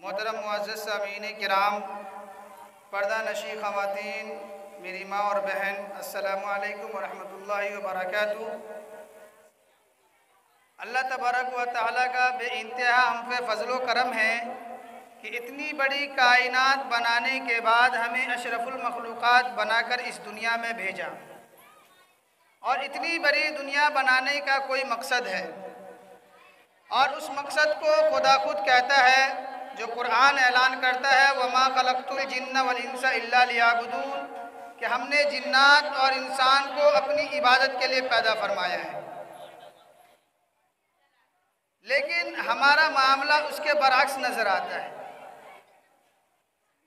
मोहतरम मुअज़्ज़ज़ सामीन किराम, पर्दा नशी ख़वातीन, मेरी माँ और बहन, अस्सलामु अलैकुम व रहमतुल्लाहि व बरकातुहू। अल्लाह तबारक व तआला का बेइंतहा हम पे फ़ज़्ल व करम है कि इतनी बड़ी कायनात बनाने के बाद हमें अशरफुल मखलूक़ात बनाकर इस दुनिया में भेजा और इतनी बड़ी दुनिया बनाने का कोई मकसद है और उस मकसद को खुदा खुद कहता है, जो कुरान ऐलान करता है वमा खलक़तुल जिन्न वल इंसा इल्ला लियअबुदून, कि हमने जिन्नात और इंसान को अपनी इबादत के लिए पैदा फरमाया है। लेकिन हमारा मामला उसके बरअक्स नज़र आता है।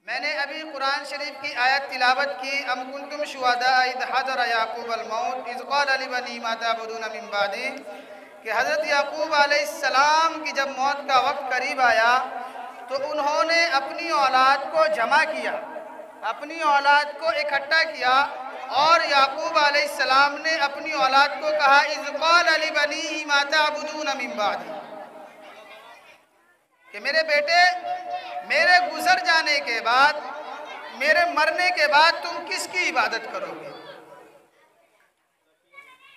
मैंने अभी कुरान शरीफ की आयत तिलावत की, अम कुंतुम शुहदा इज़ हज़र याक़ूब अल-मौत इज़ क़ाल लिबनी मा तअबुदून मिन बादी, कि हज़रत याक़ूब अलैहिस्सलाम की जब मौत का वक्त करीब आया तो उन्होंने अपनी औलाद को जमा किया, अपनी औलाद को इकट्ठा किया और याक़ूब अलैहिस्सलाम ने अपनी औलाद को कहा इज़ क़ाल लिबनीही मा तअबुदून मिन बादी, कि मेरे बेटे, मेरे गुजर जाने के बाद, मेरे मरने के बाद तुम किसकी इबादत करोगे?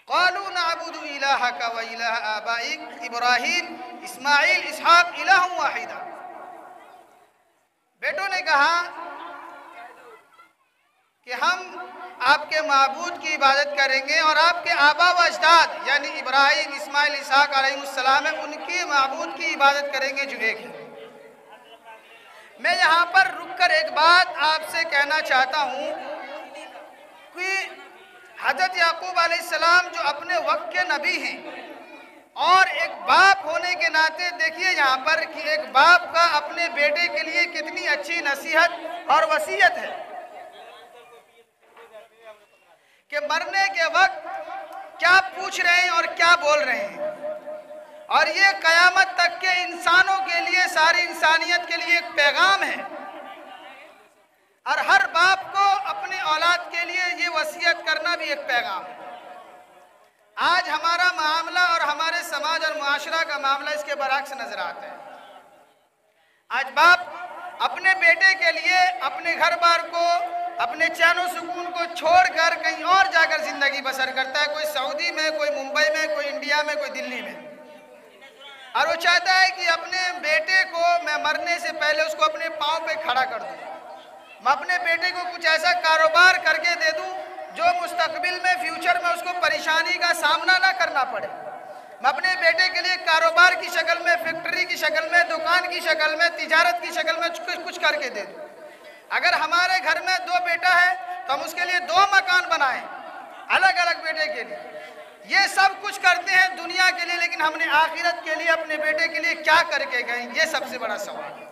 क़ालू नअबुदु इलाहक व इलाह आबाइक इब्राहीम इस्माईल इसहाक़ इलाहन वाहिदा। बेटों ने कहा कि हम आपके माबूद की इबादत करेंगे और आपके आबा व अजदाद यानी इब्राहीम इस्माईल इसहाक़ अलैहिस्सलाम है, उनकी माबूद की इबादत करेंगे जो एक है। मैं यहाँ पर रुककर एक बात आपसे कहना चाहता हूँ कि हज़रत याक़ूब अलैहिस्सलाम जो अपने वक्त के नबी हैं और एक बाप होने के नाते देखिए यहाँ पर कि एक बाप का अपने बेटे के लिए कितनी अच्छी नसीहत और वसीयत है कि मरने के वक्त क्या पूछ रहे हैं और क्या बोल रहे हैं। और ये क़यामत तक के इंसानों के लिए, सारी इंसानियत के लिए एक पैगाम है और हर बाप को अपने औलाद के लिए ये वसीयत करना भी एक पैगाम है। आज हमारा मामला और हमारे समाज और मुआशरा का मामला इसके बरअक्स नजर आता है। आज बाप अपने बेटे के लिए अपने घर बार को, अपने चैन व सुकून को छोड़कर कहीं और जाकर जिंदगी बसर करता है, कोई सऊदी में, कोई मुंबई में, कोई इंडिया में, कोई दिल्ली में, और वो चाहता है कि अपने बेटे को मैं मरने से पहले उसको अपने पाँव पे खड़ा कर दूं, मैं अपने बेटे को कुछ ऐसा कारोबार करके दे दूं जो मुस्तकबिल में, फ्यूचर में उसको परेशानी का सामना ना करना पड़े। मैं अपने बेटे के लिए कारोबार की शक्ल में, फैक्ट्री की शक्ल में, दुकान की शक्ल में, तिजारत की शक्ल में कुछ करके दे दूं। अगर हमारे घर में 2 बेटा है तो हम उसके लिए 2 मकान बनाएं अलग अलग बेटे के लिए। ये सब कुछ करते हैं दुनिया के लिए, लेकिन हमने आखिरत के लिए अपने बेटे के लिए क्या करके गए, ये सबसे बड़ा सवाल है।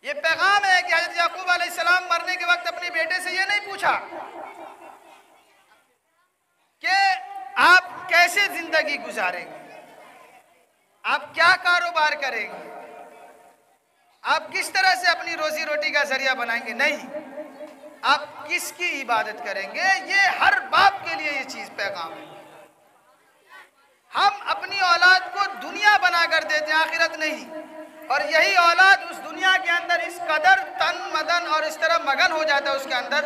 ये पैगाम है कि हज़रत याकूब अलैहिस्सलाम मरने के वक्त अपने बेटे से ये नहीं पूछा कैसे जिंदगी गुजारेंगे? आप क्या कारोबार करेंगे? आप किस तरह से अपनी रोजी रोटी का जरिया बनाएंगे? नहीं, आप किसकी इबादत करेंगे? ये हर बाप के लिए ये चीज पैगाम है। हम अपनी औलाद को दुनिया बनाकर देते हैं, आखिरत नहीं। और यही औलाद उस दुनिया के अंदर इस कदर तन मदन और इस तरह मगन हो जाता है उसके अंदर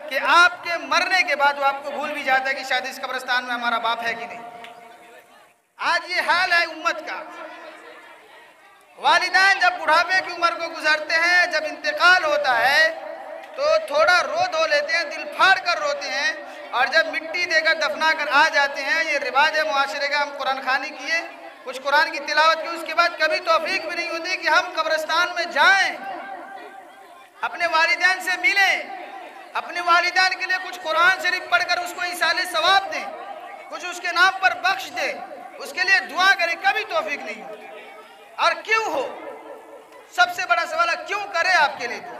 कि आपके मरने के बाद वो आपको भूल भी जाता है कि शायद इस कब्रिस्तान में हमारा बाप है कि नहीं। आज ये हाल है उम्मत का। वालिदैन जब बुढ़ापे की उम्र को गुजरते हैं, जब इंतकाल होता है तो थोड़ा रो धो लेते हैं, दिल फाड़ कर रोते हैं, और जब मिट्टी देकर दफना कर आ जाते हैं, ये रिवाज है मुआशरे का। हम कुरान खानी किए, कुछ कुरान की तिलावत की, उसके बाद कभी तौफीक भी नहीं होती कि हम कब्रिस्तान में जाएं, अपने वालिदैन से मिलें, अपने वालिदैन के लिए कुछ कुरान शरीफ पढ़कर उसको इसाले सवाब दें, कुछ उसके नाम पर बख्श दें, उसके लिए दुआ करें। कभी तौफीक नहीं होती। और क्यों हो? सबसे बड़ा सवाल है, क्यों करे आपके लिए दुआ?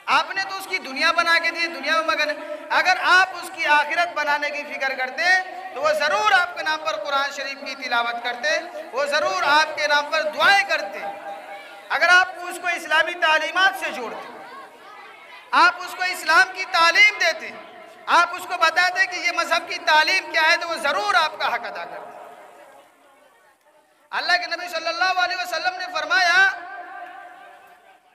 आपने तो उसकी दुनिया बना के दी, दुनिया में मगन। अगर आप उसकी आखिरत बनाने की फिक्र करते तो वो ज़रूर आपके नाम पर कुरान शरीफ की तिलावत करते, वो ज़रूर आपके नाम पर दुआएं करते। अगर आप उसको इस्लामी तालीमात से जोड़ते, आप उसको इस्लाम की तालीम देते, आप उसको बताते कि ये मजहब की तालीम क्या है, तो वो ज़रूर आपका हक अदा करते। अल्लाह के नबी सल्लल्लाहु अलैहि वसल्लम ने फरमाया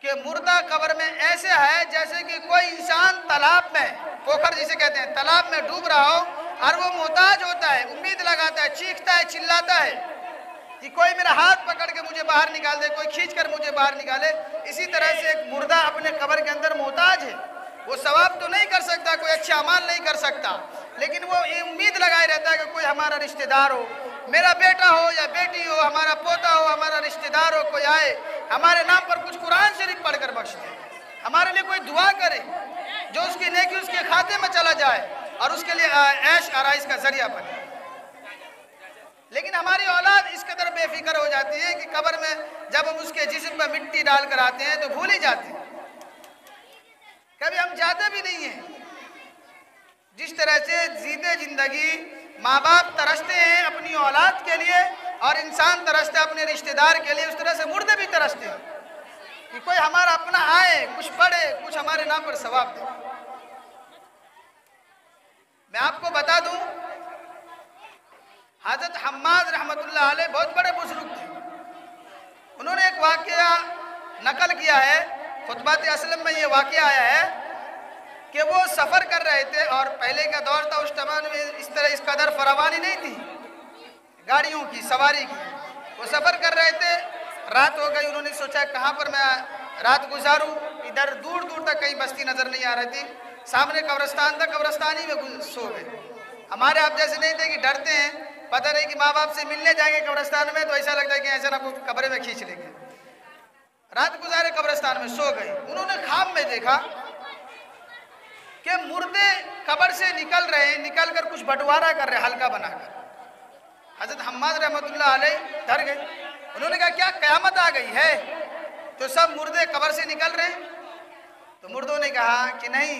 कि मुर्दा कब्र में ऐसे है जैसे कि कोई इंसान तालाब में, पोखर जिसे कहते हैं, तालाब में डूब रहा हो और वो मोहताज होता है, उम्मीद लगाता है, चीखता है, चिल्लाता है कि कोई मेरा हाथ पकड़ के मुझे बाहर निकाल दे, कोई खींच कर मुझे बाहर निकाले। इसी तरह से एक मुर्दा अपने कब्र के अंदर मोहताज है। वो सवाब तो नहीं कर सकता, कोई अच्छे अमाल नहीं कर सकता, लेकिन वो ये उम्मीद लगाए रहता है कि कोई हमारा रिश्तेदार हो, मेरा बेटा हो या बेटी हो, हमारा पोता हो, हमारा रिश्तेदार हो, कोई आए हमारे नाम पर कुछ कुरान शरीफ पढ़कर बख्श दे, हमारे लिए कोई दुआ करे जो उसकी नेकी उसके खाते में चला जाए और उसके लिए ऐश आराइश का जरिया बने। लेकिन हमारी औलाद इस कदर बेफिक्र हो जाती है कि कब्र में जब हम उसके जिस्म पर मिट्टी डालकर आते हैं तो भूल ही जाते हैं, कभी हम जाते भी नहीं हैं। जिस तरह से जीते जिंदगी माँ बाप तरसते हैं अपनी औलाद के लिए और इंसान तरसते अपने रिश्तेदार के लिए, उस तरह से मुर्दे भी तरसते हैं कि कोई हमारा अपना आए, कुछ पढ़े, कुछ हमारे नाम पर सवाब दे। मैं आपको बता दूं, हजरत हम्माद रहमतुल्लाह अलैह बहुत बड़े बुजुर्ग थे। उन्होंने एक वाकया नकल किया है, खुतबात असलम में ये वाकया आया है कि वो सफ़र कर रहे थे और पहले का दौर था, उस जमाने में इस तरह इस कदर फरावानी नहीं थी गाड़ियों की, सवारी की। वो सफ़र कर रहे थे, रात हो गई, उन्होंने सोचा कहाँ पर मैं रात गुजारूं। इधर दूर दूर तक कहीं बस्ती नज़र नहीं आ रही थी, सामने कब्रिस्तान था, कब्रिस्तान ही में सो गए। हमारे आप जैसे नहीं थे कि डरते हैं, पता नहीं कि माँ बाप से मिलने जाएंगे कब्रिस्तान में तो ऐसा लगता है कि ऐसा ना कुछ कब्र में खींच लेंगे। रात गुजारे कब्रिस्तान में, सो गए। उन्होंने ख्वाब में देखा कि मुर्दे कब्र से निकल रहे हैं, निकल कर कुछ बंटवारा कर रहे हैं हल्का बनाकर। हजरत हम्माद रहमतुल्लाह अलैह डर गए। उन्होंने कहा क्या क़यामत आ गई है तो सब मुर्दे कब्र से निकल रहे हैं? तो मुर्दों ने कहा कि नहीं,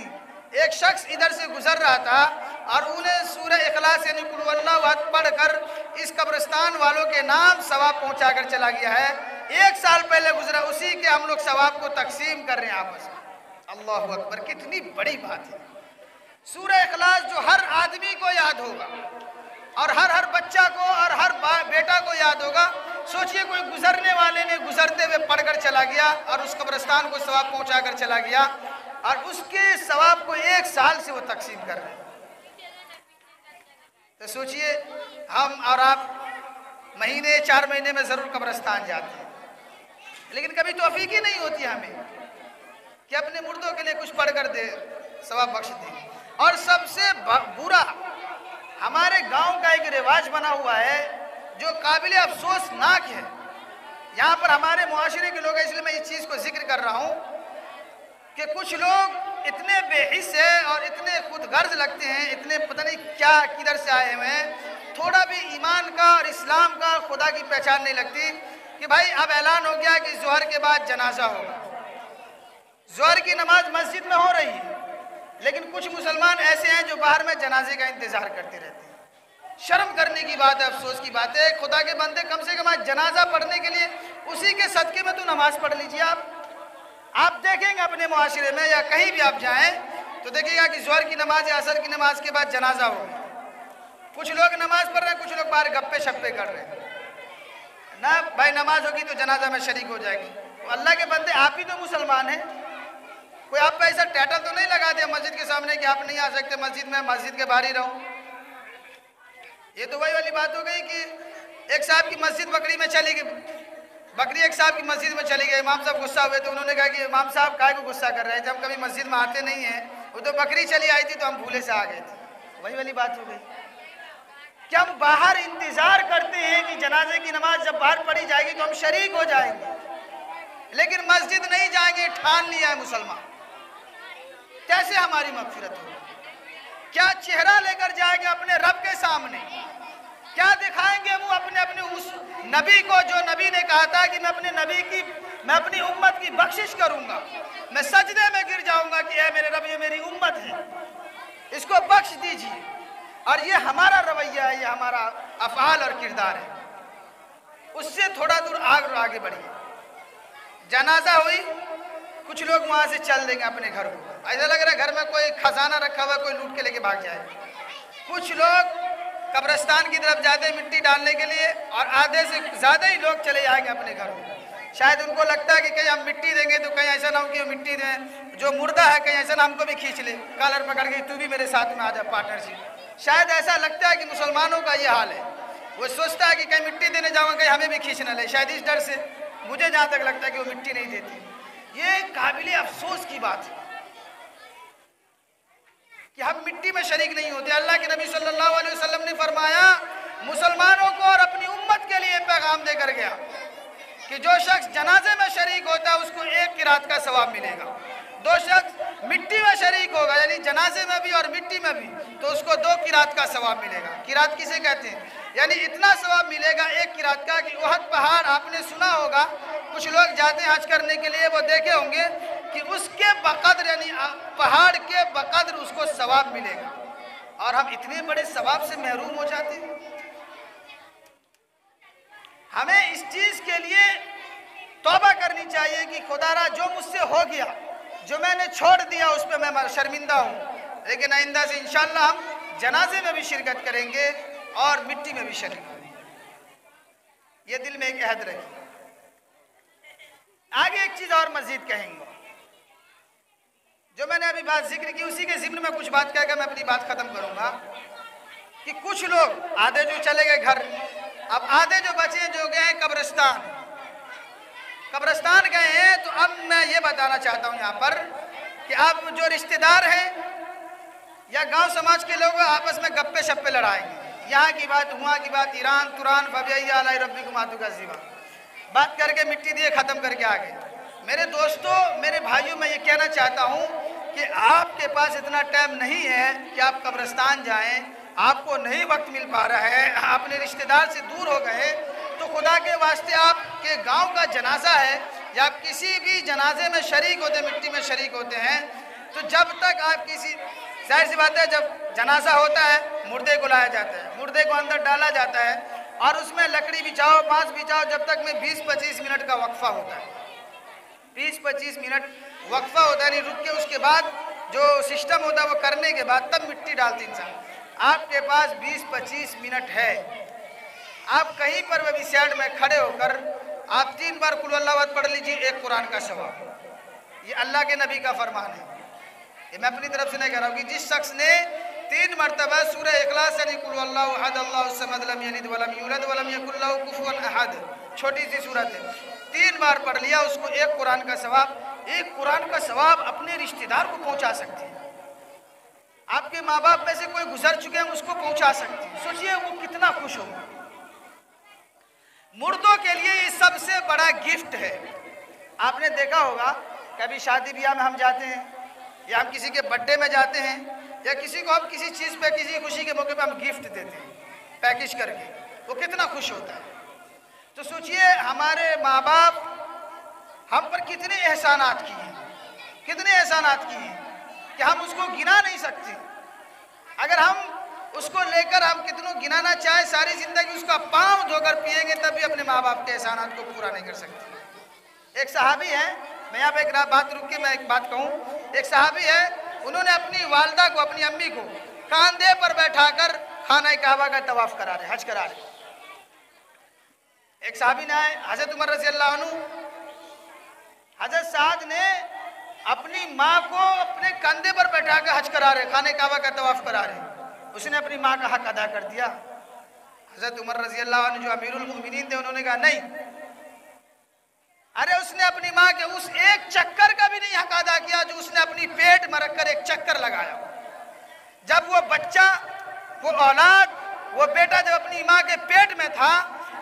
एक शख्स इधर से गुजर रहा था और उन्हें सूरह इखलास यानी कुल हुवल्लाहु अहद पढ़कर इस कब्रिस्तान वालों के नाम सवाब पहुंचा कर चला गया है। 1 साल पहले गुजरा, उसी के हम लोग सवाब को तकसीम कर रहे हैं आपस में। अल्लाहु अकबर, कितनी बड़ी बात है। सूरह इखलास जो हर आदमी को याद होगा और हर बच्चा को और हर बेटा को याद होगा। सोचिए कोई गुजरने वाले ने गुजरते हुए पढ़कर चला गया और उस कब्रिस्तान को सवाब पहुंचा कर चला गया और उसके सवाब को 1 साल से वो तकसीम कर रहे हैं। तो सोचिए हम और आप महीने 4 महीने में ज़रूर कब्रिस्तान जाते हैं, लेकिन कभी तौफीक ही नहीं होती हमें कि अपने मुर्दों के लिए कुछ पढ़ कर दे, सवाब बख्श दे। और सबसे बुरा हमारे गांव का एक रिवाज बना हुआ है जो काबिल अफसोसनाक है। यहाँ पर हमारे मुआशरे के लोग, इसलिए मैं इस चीज़ को जिक्र कर रहा हूँ कि कुछ लोग इतने बेहिस है और इतने खुद गर्ज लगते हैं, इतने पता नहीं क्या किधर से आए हुए हैं, थोड़ा भी ईमान का और इस्लाम का, खुदा की पहचान नहीं लगती कि भाई अब ऐलान हो गया कि ज़ोहर के बाद जनाजा होगा। ज़ोहर की नमाज मस्जिद में हो रही है, लेकिन कुछ मुसलमान ऐसे हैं जो बाहर में जनाजे का इंतज़ार करते रहते हैं। शर्म करने की बात है, अफसोस की बात है। खुदा के बंदे, कम से कम आज जनाजा पढ़ने के लिए उसी के सदके में तो नमाज पढ़ लीजिए। आप देखेंगे अपने मुआशरे में या कहीं भी आप जाएं तो देखिएगा कि ज़ोहर की नमाज या असर की नमाज के बाद जनाजा हो गया। कुछ लोग नमाज पढ़ रहे हैं, कुछ लोग बाहर गप्पे शप्पे कर रहे हैं ना। भाई नमाज होगी तो जनाजा में शरीक हो जाएगी। तो अल्लाह के बंदे, आप ही तो मुसलमान हैं। कोई आप पे ऐसा टाइटल तो नहीं लगा दिया मस्जिद के सामने कि आप नहीं आ सकते मस्जिद में, मस्जिद के बाहर ही रहो। ये तो वही वाली बात हो गई कि एक साहब की मस्जिद बकरी में चली गई, बकरी एक साहब की मस्जिद में चली गई। इमाम साहब गुस्सा हुए तो उन्होंने कहा कि इमाम साहब काहे को गुस्सा कर रहे हैं, जब हम कभी मस्जिद में आते नहीं हैं, वो तो बकरी चली आई थी तो हम भूले से आ गए थे। वही वाली बात हो गई कि हम बाहर इंतजार करते हैं कि जनाजे की नमाज जब बाहर पढ़ी जाएगी तो हम शरीक हो जाएंगे, लेकिन मस्जिद नहीं जाएंगे। ठान लिया है मुसलमान। कैसे हमारी मगफिरत होगी? क्या चेहरा लेकर जाएंगे अपने रब के सामने? क्या दिखाएंगे हम अपने अपने उस नबी को जो नबी ने कहा था कि मैं अपनी उम्मत की बख्शिश करूंगा, मैं सजदे में गिर जाऊंगा कि ऐ मेरे रब, ये मेरी उम्मत है, इसको बख्श दीजिए। और ये हमारा रवैया है, ये हमारा अफ़आल और किरदार है। उससे थोड़ा दूर आगे बढ़िए। जनाजा हुई, कुछ लोग वहां से चल देंगे अपने घर को। ऐसा लग रहा है घर में कोई खजाना रखा हुआ, कोई लूट के लेके भाग जाए। कुछ लोग कब्रिस्तान की तरफ जाते हैं मिट्टी डालने के लिए, और आधे से ज़्यादा ही लोग चले जाएंगे अपने घर में। शायद उनको लगता है कि कहीं हम मिट्टी देंगे तो कहीं ऐसा ना हो कि मिट्टी दें जो मुर्दा है, कहीं ऐसा ना हमको भी खींच ले, कॉलर पकड़ के तू भी मेरे साथ में आ जा, पार्टनरशिप। शायद ऐसा लगता है कि मुसलमानों का ये हाल है। वो सोचता है कि कहीं मिट्टी देने जाऊँगा कहीं हमें भी खींच न ले, शायद इस डर से। मुझे जहाँ तक लगता है कि वो मिट्टी नहीं देती। ये काबिल अफसोस की बात है कि हम मिट्टी में शरीक नहीं होते। अल्लाह के नबी सल्लल्लाहु अलैहि वसल्लम ने फरमाया, मुसलमानों को और अपनी उम्मत के लिए पैगाम देकर गया कि जो शख्स जनाजे में शरीक होता है उसको 1 किरात का सवाब मिलेगा। 2 शख्स मिट्टी में शरीक होगा, यानी जनाजे में भी और मिट्टी में भी, तो उसको 2 किरात का सवाब मिलेगा। किरात किसे कहते हैं? यानी इतना सवाब मिलेगा 1 किरात का कि उहद पहाड़ आपने सुना होगा, कुछ लोग जाते हैं हज करने के लिए, वो देखे होंगे कि उसके बकद्र, यानी पहाड़ के बकद्र उसको सवाब मिलेगा। और हम इतने बड़े सवाब से महरूम हो जाते हैं। हमें इस चीज के लिए तौबा करनी चाहिए कि खुदारा जो मुझसे हो गया, जो मैंने छोड़ दिया, उस पर मैं शर्मिंदा हूँ, लेकिन आइंदा से इंशाअल्लाह हम जनाजे में भी शिरकत करेंगे और मिट्टी में भी शरीक होंगे। ये दिल में एक अहद रखिए। आगे एक चीज और मजीद कहेंगे, जो मैंने अभी बात जिक्र की उसी के जिम्न में कुछ बात कहकर मैं अपनी बात खत्म करूंगा कि कुछ लोग आधे जो चले गए घर, अब आधे जो बचे जो गए हैं कब्रिस्तान गए हैं। तो अब मैं ये बताना चाहता हूँ यहाँ पर कि अब जो रिश्तेदार हैं या गांव समाज के लोग आपस में गप्पे शप्पे लड़ाएंगे, यहाँ की बात वहाँ की बात, ईरान तुरान फबिया रब्बी को मातू का जीवा, बात करके मिट्टी दिए ख़त्म करके आ गए। मेरे दोस्तों, मेरे भाइयों, मैं ये कहना चाहता हूँ कि आपके पास इतना टाइम नहीं है कि आप कब्रिस्तान जाएं, आपको नहीं वक्त मिल पा रहा है, अपने रिश्तेदार से दूर हो गए, तो खुदा के वास्ते आपके गांव का जनाजा है या आप किसी भी जनाजे में शरीक होते, मिट्टी में शरीक होते हैं, तो जब तक आप किसी, जाहिर सी बात है, जब जनाजा होता है मुर्दे को लाया जाता है, मुर्दे को अंदर डाला जाता है और उसमें लकड़ी बिछाओ, बांस बिछाओ, जब तक में 20-25 मिनट का वक्फा होता है। 20-25 मिनट वक्फा होता है, नहीं रुक के उसके बाद जो सिस्टम होता है वो करने के बाद तब मिट्टी डालते इंसान। आपके पास 20-25 मिनट है, आप कहीं पर भी साइड में खड़े होकर आप 3 बार कुल अल्लाह अकबर पढ़ लीजिए, 1 कुरान का सवाब। ये अल्लाह के नबी का फरमान है, ये मैं अपनी तरफ से नहीं कह रहा हूँ। कि जिस शख्स ने 3 मरतबा सूरह इखलास यानी कुल अल्लाहु अहद अल्लाहु समद लम यलिद वलम यूलद वलम यकुल लहू कुफुवन अहद, छोटी सी सूरत है, 3 बार पढ़ लिया, उसको 1 कुरान का सवाब। 1 कुरान का सवाब अपने रिश्तेदार को पहुंचा सकते हैं। आपके माँ बाप में से कोई गुजर चुके हैं, उसको पहुंचा सकते हैं। सोचिए वो कितना खुश होगा। मुर्दों के लिए ये सबसे बड़ा गिफ्ट है। आपने देखा होगा कभी शादी ब्याह में हम जाते हैं या हम किसी के बर्थडे में जाते हैं या किसी को हम किसी चीज़ पे, किसी खुशी के मौके पे हम गिफ्ट देते हैं पैकेज करके, वो कितना खुश होता है। तो सोचिए हमारे माँ बाप हम पर कितने एहसानात किए हैं, कितने एहसानात किए हैं कि हम उसको गिना नहीं सकते। अगर हम उसको लेकर हम कितनों गिनाना चाहे, सारी जिंदगी उसका पांव धोकर पिएंगे तब भी अपने माँ बाप के एहसानात को पूरा नहीं कर सकते। एक सहाबी है, मैं यहाँ पे एक बात रुक के मैं एक बात कहूँ। एक सहाबी है, उन्होंने अपनी वालदा को, अपनी अम्मी को कांधे पर बैठाकर खाना काबा का तवाफ करा रहे, हज करा रहे। एक सहाबी ने आए, हजरत उमर रज़ी अल्लाह अन्हु, हजरत साद ने अपनी माँ को अपने कंधे पर बैठाकर हज करा रहे, खाने काबा का तवाफ करा रहे। उसने अपनी माँ का हक अदा कर दिया। हजरत उमर रज़ी अल्लाह अन्हु जो अमीरुल मोमिनीन थे, उन्होंने कहा नहीं, अरे उसने अपनी माँ के उस एक चक्कर का भी नहीं हक अदा किया जो उसने अपनी पेट में रखकर एक चक्कर लगाया। जब वो बच्चा, वो औलाद, वो बेटा जब अपनी माँ के पेट में था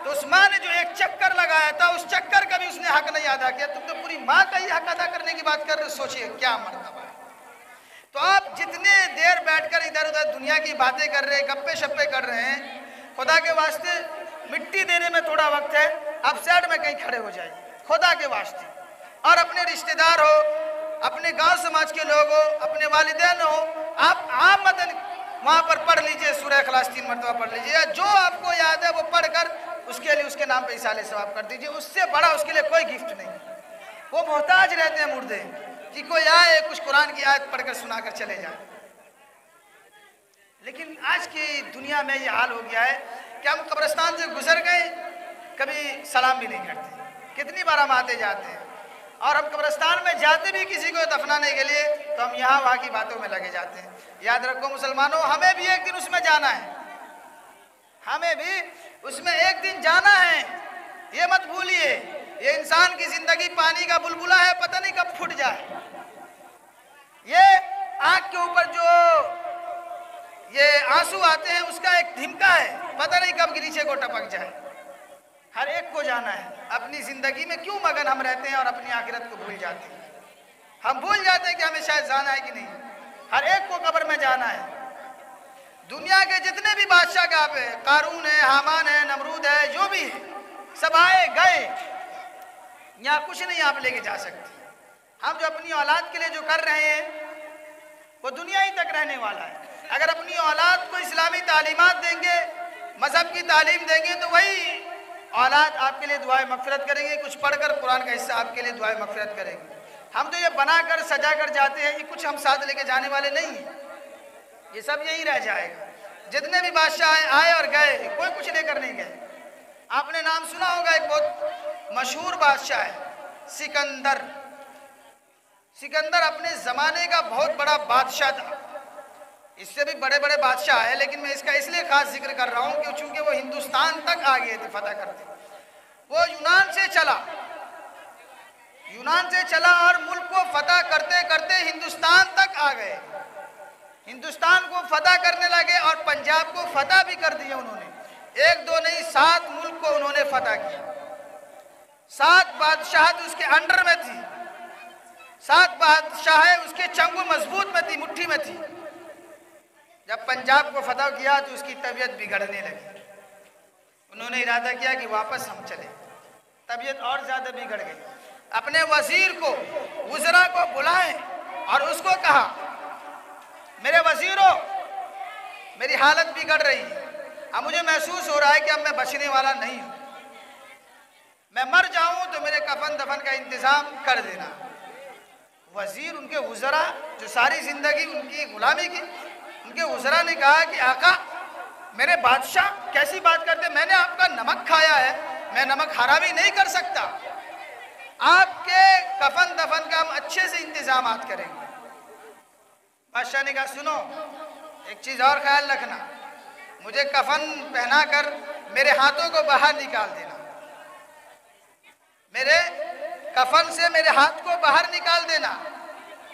तो उस माँ ने जो एक चक्कर लगाया था, उस चक्कर का भी उसने हक नहीं अदा किया। तुम तो पूरी माँ का ही हक अदा करने की बात कर रहे हो, सोचिए क्या मर्तबा है। तो आप जितने देर बैठकर इधर उधर दुनिया की बातें कर रहे हैं, गप्पे शप्पे कर रहे हैं, खुदा के वास्ते मिट्टी देने में थोड़ा वक्त है, आप साइड में कहीं खड़े हो जाइए खुदा के वास्ते। और अपने रिश्तेदार हो, अपने गांव समाज के लोग हो, अपने वालिदैन हो, आप आमदन वहाँ पर पढ़ लीजिए, सूरह इखलास 3 मरतबा पढ़ लीजिए, या जो आपको याद है वो पढ़कर उसके लिए उसके नाम पे इसाले सवाब कर दीजिए। उससे बड़ा उसके लिए कोई गिफ्ट नहीं। वो मोहताज रहते हैं मुर्दे कि कोई आए कुछ कुरान की आयत पढ़कर सुनाकर चले जाए। लेकिन आज की दुनिया में ये हाल हो गया है कि हम कब्रिस्तान से गुजर गए, कभी सलाम भी नहीं करते। कितनी बार हम आते जाते हैं, और हम कब्रिस्तान में जाते भी किसी को दफनाने के लिए तो हम यहाँ वहाँ की बातों में लगे जाते हैं। याद रखो मुसलमानों, हमें भी एक दिन उसमें जाना है, हमें भी उसमें एक दिन जाना है, ये मत भूलिए। ये इंसान की जिंदगी पानी का बुलबुला है, पता नहीं कब फूट जाए। ये आँख के ऊपर जो ये आंसू आते हैं उसका एक धिमका है, पता नहीं कब नीचे को टपक जाए। हर एक को जाना है। अपनी जिंदगी में क्यों मगन हम रहते हैं और अपनी आखिरत को भूल जाते हैं। हम भूल जाते हैं कि हमें शायद जाना है कि नहीं। हर एक को कब्र में जाना है। दुनिया के जितने भी बादशाह का आप है, कारून है, हामान है, नमरूद है, जो भी है, सब आए गए, यहाँ कुछ नहीं आप लेके जा सकते। हम जो अपनी औलाद के लिए जो कर रहे हैं वो दुनिया ही तक रहने वाला है। अगर अपनी औलाद को इस्लामी तालीमात देंगे, मजहब की तालीम देंगे, तो वही औलाद आपके लिए दुआए मगफिरत करेंगे। कुछ पढ़कर कुरान का हिस्सा आपके लिए दुआए मगफिरत करेंगे। हम तो ये बनाकर सजा कर जाते हैं, ये कुछ हम साथ लेके जाने वाले नहीं हैं। ये सब यही रह जाएगा। जितने भी बादशाह आए और गए, कोई कुछ लेकर नहीं गए। आपने नाम सुना होगा, एक बहुत मशहूर बादशाह है सिकंदर। सिकंदर अपने ज़माने का बहुत बड़ा बादशाह था। इससे भी बड़े बड़े बादशाह है, लेकिन मैं इसका इसलिए खास जिक्र कर रहा हूँ कि चूंकि वो हिंदुस्तान तक आ गए थे फतह करते। वो यूनान से चला और मुल्क को फतह करते करते हिंदुस्तान तक आ गए। हिंदुस्तान को फतह करने लगे और पंजाब को फतह भी कर दिया उन्होंने। 1 2 नहीं 7 मुल्क को उन्होंने फतह किया। 7 बादशाह उसके अंडर में थी, 7 बादशाह उसके चंगू मजबूत में थी, मुट्ठी में थी। जब पंजाब को फतह किया तो उसकी तबीयत बिगड़ने लगी। उन्होंने इरादा किया कि वापस हम चले। तबीयत और ज्यादा बिगड़ गई। अपने वजीर को, वज़रा को बुलाएं और उसको कहा, मेरे वजीरों, मेरी हालत बिगड़ रही है, अब मुझे महसूस हो रहा है कि अब मैं बचने वाला नहीं हूं। मैं मर जाऊं तो मेरे कफन दफन का इंतजाम कर देना। वजीर, उनके वज़रा जो सारी जिंदगी उनकी गुलामी की, उनके वज़रा ने कहा कि आका, मेरे बादशाह कैसी बात करते, मैंने आपका नमक खाया है, मैं नमक हरामी नहीं कर सकता। आपके कफन दफन का हम अच्छे से इंतजामात करेंगे। बादशाह ने कहा, सुनो, एक चीज और ख्याल रखना, मुझे कफन पहनाकर मेरे हाथों को बाहर निकाल देना। मेरे कफन से मेरे हाथ को बाहर निकाल देना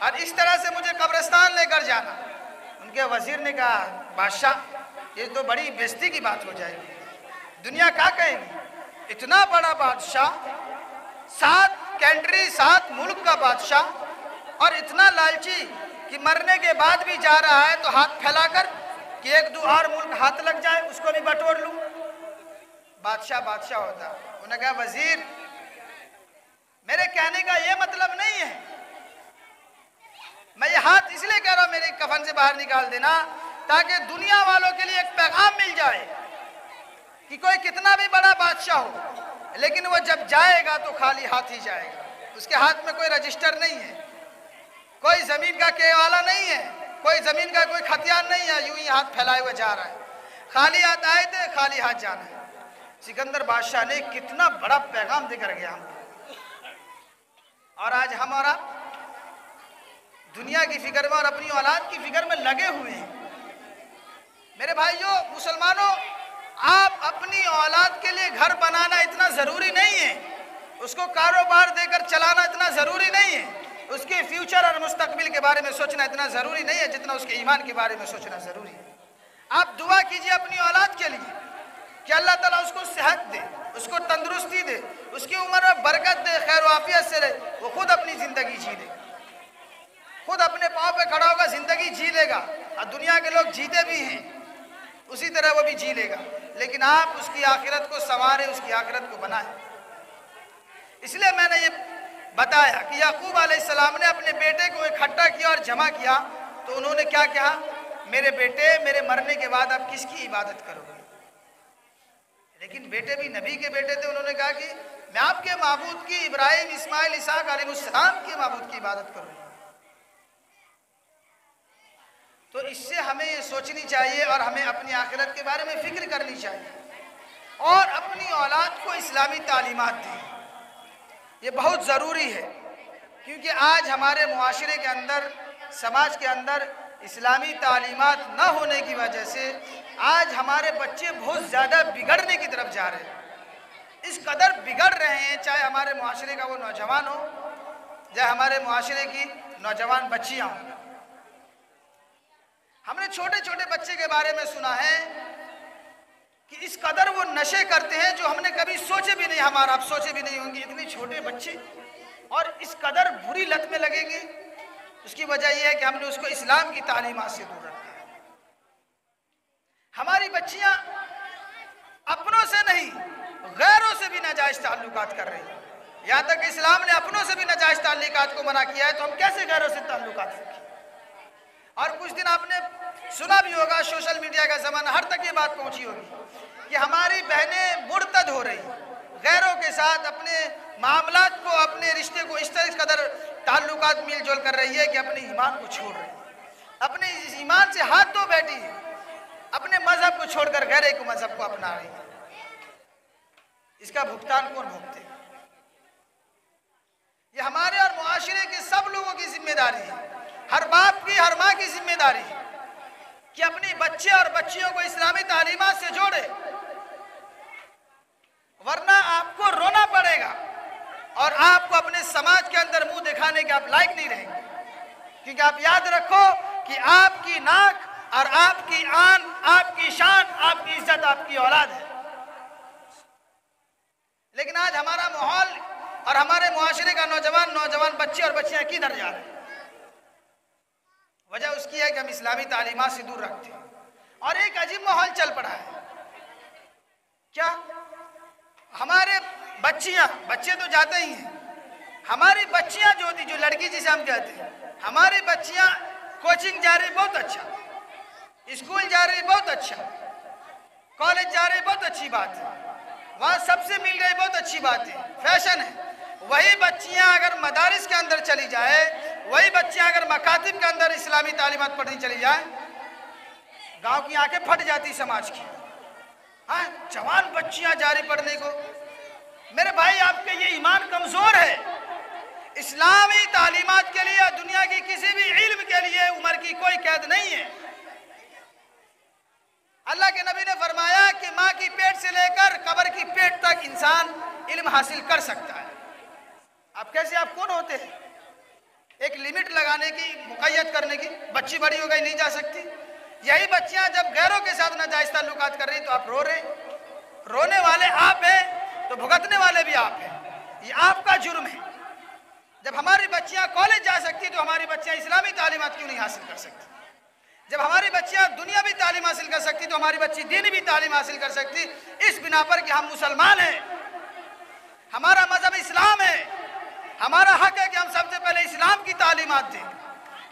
और इस तरह से मुझे कब्रिस्तान लेकर जाना। उनके वजीर ने कहा, बादशाह, ये तो बड़ी बेइज्जती की बात हो जाएगी, दुनिया क्या कहेगी। इतना बड़ा बादशाह, 7 कंट्री 7 मुल्क का बादशाह, और इतना लालची कि मरने के बाद भी जा रहा है तो हाथ फैलाकर कि 1 2 और मुल्क हाथ लग जाए उसको भी बटोर लूं। बादशाह बादशाह होता। उन्होंने कहा, वजीर, मेरे कहने का ये मतलब नहीं है, मैं ये हाथ इसलिए कह रहा हूं मेरे कफन से बाहर निकाल देना, ताकि दुनिया वालों के लिए एक पैगाम मिल जाए कि कोई कितना भी बड़ा बादशाह हो, लेकिन वो जब जाएगा तो खाली हाथ ही जाएगा। उसके हाथ में कोई रजिस्टर नहीं है, कोई जमीन का केवाला नहीं है, कोई जमीन का कोई खतियान नहीं है, यूं ही हाथ फैलाए हुए जा रहा है। खाली हाथ आए थे, खाली हाथ जाना है। सिकंदर बादशाह ने कितना बड़ा पैगाम देकर गया हमको। और आज हम और आप दुनिया की फिक्र में और अपनी औलाद की फिक्र में लगे हुए हैं। मेरे भाइयों मुसलमानों, आप अपनी औलाद के लिए घर बनाना इतना जरूरी नहीं है, उसको कारोबार देकर चलाना इतना जरूरी नहीं है, उसके फ्यूचर और मुस्तकबिल के बारे में सोचना इतना जरूरी नहीं है जितना उसके ईमान के बारे में सोचना जरूरी है। आप दुआ कीजिए अपनी औलाद के लिए कि अल्लाह ताला उसको सेहत दे, उसको तंदुरुस्ती दे, उसकी उम्र में बरकत दे, खैर आफियत से रहे, वो खुद अपनी जिंदगी जी ले, खुद अपने पाँव पे खड़ा होगा, जिंदगी जी लेगा। और दुनिया के लोग जीते भी हैं, उसी तरह वो भी जी लेगा। लेकिन आप उसकी आखिरत को संवारें, उसकी आखिरत को बनाएं। इसलिए मैंने ये बताया कि याकूब अलैहिस्सलाम ने अपने बेटे को इकट्ठा किया और जमा किया, तो उन्होंने क्या कहा, मेरे बेटे, मेरे मरने के बाद आप किसकी इबादत करोगे? लेकिन बेटे भी नबी के बेटे थे, उन्होंने कहा कि मैं आपके माबूद की, इब्राहिम, इस्माइल, इसहाक अलैहिस्सलाम के माबूद की इबादत करूंगा। तो इससे हमें ये सोचनी चाहिए और हमें अपनी आखिरत के बारे में फिक्र करनी चाहिए और अपनी औलाद को इस्लामी तालीमात दें। ये बहुत ज़रूरी है, क्योंकि आज हमारे मुआशरे के अंदर, समाज के अंदर इस्लामी तालीमात न होने की वजह से आज हमारे बच्चे बहुत ज़्यादा बिगड़ने की तरफ जा रहे हैं। इस कदर बिगड़ रहे हैं, चाहे हमारे मुआशरे का वो नौजवान हो, चाहे हमारे मुआशरे की नौजवान बच्चियाँ हों। हमने छोटे छोटे बच्चे के बारे में सुना है कि इस कदर वो नशे करते हैं जो हमने कभी सोचे भी नहीं, हमारा आप सोचे भी नहीं होंगे। इतने छोटे बच्चे और इस कदर बुरी लत में लगेंगे। उसकी वजह यह है कि हमने उसको इस्लाम की तालीमात से दूर रखा है। हमारी बच्चियां अपनों से नहीं, गैरों से भी नाजायज ताल्लुकात कर रही हैं। यहाँ तक इस्लाम ने अपनों से भी नाजायज ताल्लुकात को मना किया है, तो हम कैसे गैरों से ताल्लुकात रखें? और कुछ दिन आपने सुना भी होगा, सोशल मीडिया का ज़माना, हर तक ये बात पहुंची होगी कि हमारी बहनें मुर्तद हो रही, गैरों के साथ अपने मामलात को, अपने रिश्ते को इस कदर ताल्लुकात मिलजुल कर रही है कि अपने ईमान को छोड़ रही है, अपने ईमान से हाथ धो बैठी है, अपने मजहब को छोड़कर गैर को मजहब को अपना रही है। इसका भुगतान कौन भुगतेगा? ये हमारे और मुआशरे के सब लोगों की जिम्मेदारी है, हर बाप की, हर माँ की जिम्मेदारी है कि अपनी बच्चे और बच्चियों को इस्लामी तालीमात से जोड़े, वरना आपको रोना पड़ेगा और आपको अपने समाज के अंदर मुंह दिखाने के आप लायक नहीं रहेंगे। क्योंकि आप याद रखो कि आपकी नाक और आपकी आन, आपकी शान, आपकी इज्जत आपकी औलाद है। लेकिन आज हमारा माहौल और हमारे मुआशरे का नौजवान बच्चे और बच्चियां किधर जा रहे हैं? वजह उसकी है कि हम इस्लामी तालीमात से दूर रखते हैं और एक अजीब माहौल चल पड़ा है। क्या हमारे बच्चियां, बच्चे तो जाते ही हैं, हमारी बच्चियां जो थी, जो लड़की जिसे हम कहते हैं, हमारी बच्चियां कोचिंग जा रही, बहुत अच्छा, स्कूल जा रही, बहुत अच्छा, कॉलेज जा रही, बहुत अच्छी बात है, वहाँ सबसे मिल रही, बहुत अच्छी बात है, फैशन है। वही बच्चियां अगर मदारिस के अंदर चली जाए, वही बच्चियां अगर मकातिब के अंदर इस्लामी तालीमात पढ़नी चली जाए, गांव की आंखें फट जाती समाज की। हाँ, जवान बच्चियां जा रही पढ़ने को। मेरे भाई, आपके ये ईमान कमजोर है। इस्लामी तालीमात के लिए दुनिया की किसी भी इल्म के लिए उम्र की कोई कैद नहीं है। अल्लाह के नबी ने फरमाया कि माँ की पेट से लेकर कब्र की पेट तक इंसान इल्म हासिल कर सकता है। आप कैसे, आप कौन होते हैं एक लिमिट लगाने की, मुक़य्यद करने की? बच्ची बड़ी हो गई, नहीं जा सकती। यही बच्चियां जब गैरों के साथ नाजायज ताल्लुकात कर रही तो आप रो रहे। रोने वाले आप हैं तो भुगतने वाले भी आप हैं, ये आपका जुर्म है। जब हमारी बच्चियां कॉलेज जा सकती तो हमारी बच्चियां इस्लामी तालीमात क्यों नहीं हासिल कर सकती? जब हमारी बच्चियां दुनियावी तालीम हासिल कर सकती तो हमारी बच्ची दीनी भी तालीम हासिल कर सकती। इस बिना पर कि हम मुसलमान हैं, हमारा मजहब इस्लाम है, हमारा हक है कि हम सबसे पहले इस्लाम की तालीमात दें,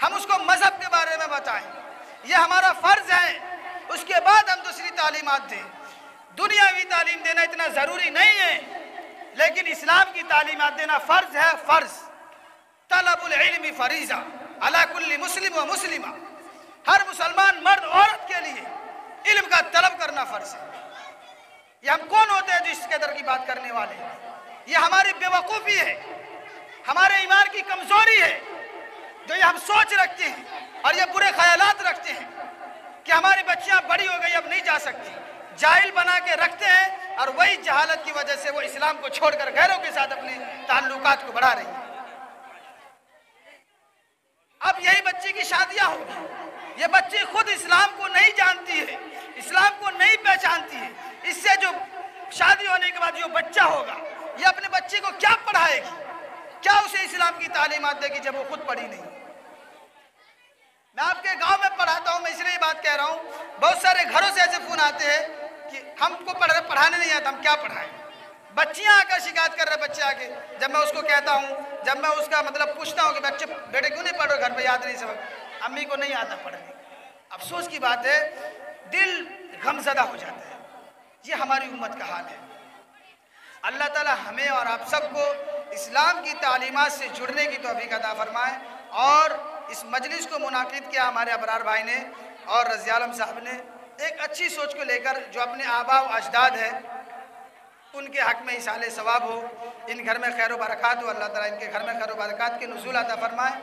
हम उसको मजहब के बारे में बताएं। यह हमारा फ़र्ज़ है। उसके बाद हम दूसरी तालीमात दें। दुनियावी तालीम देना इतना ज़रूरी नहीं है, लेकिन इस्लाम की तालीमात देना फ़र्ज़ है। फ़र्ज़ तलबुल इल्मी फ़रीज़ा अला कुल्ली मुस्लिम व मुस्लिमा, हर मुसलमान मर्द औरत के लिए इल्म का तलब करना फ़र्ज़ है। ये हम कौन होते हैं जो इस कदर की बात करने वाले? ये हमारी बेवकूफ़ी है, हमारे ईमान की कमज़ोरी है, जो ये हम सोच रखते हैं और ये बुरे ख्यालात रखते हैं कि हमारी बच्चियां बड़ी हो गई अब नहीं जा सकती, जाहिल बना के रखते हैं। और वही जहालत की वजह से वो इस्लाम को छोड़कर गैरों के साथ अपने ताल्लुकात को बढ़ा रही है। अब यही बच्ची की शादियां होगी, ये बच्ची खुद इस्लाम को नहीं जानती है, इस्लाम को नहीं पहचानती है। इससे जो शादी होने के बाद जो बच्चा होगा, ये अपने बच्चे को क्या पढ़ाएगी, क्या उसे इस्लाम की तालीमात देगी जब वो खुद पढ़ी नहीं? मैं आपके गांव में पढ़ाता हूं, मैं इसलिए बात कह रहा हूं। बहुत सारे घरों से ऐसे फोन आते हैं कि हमको पढ़ाने नहीं आता, हम क्या पढ़ाएं? बच्चियां आकर शिकायत कर रहे, बच्चे आके, जब मैं उसको कहता हूं, जब मैं उसका मतलब पूछता हूं कि बच्चे बेटे क्यों नहीं पढ़ रहे, घर पे याद नहीं सबक, अम्मी को नहीं आता पढ़ने। अफसोस की बात है, दिल गमज़दा हो जाता है। ये हमारी उम्मत का हाल है। अल्लाह ताला हमें और आप सबको इस्लाम की तालीमात से जुड़ने की तौफीक अता फरमाए। और इस मजलिस को मुनाकिद किया हमारे अबरार भाई ने और रज़ी आलम साहब ने, एक अच्छी सोच को लेकर, जो अपने आबा व अजदाद है उनके हक़ में इसाले सवाब हो, इन घर में खैर व बरक़ात हो। अल्लाह ताला इनके घर में खैर व बरक़ात के नुज़ूल अता फरमाए।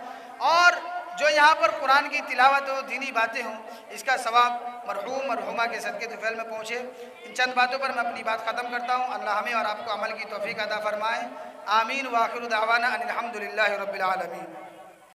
और जो यहाँ पर कुरान की तिलावत हो, दीनी बातें हों, इसका सवाब मरहूम मरहुमा के सदक़े तुफ़ैल में पहुँचे। इन चंद बातों पर मैं अपनी बात ख़त्म करता हूँ। अल्लाह हमें और आपको अमल की तौफ़ीक अता फरमाए। आमीन व आखिर दावाना अनिल हम्दुलिल्लाहि रब्बिल आलमीन।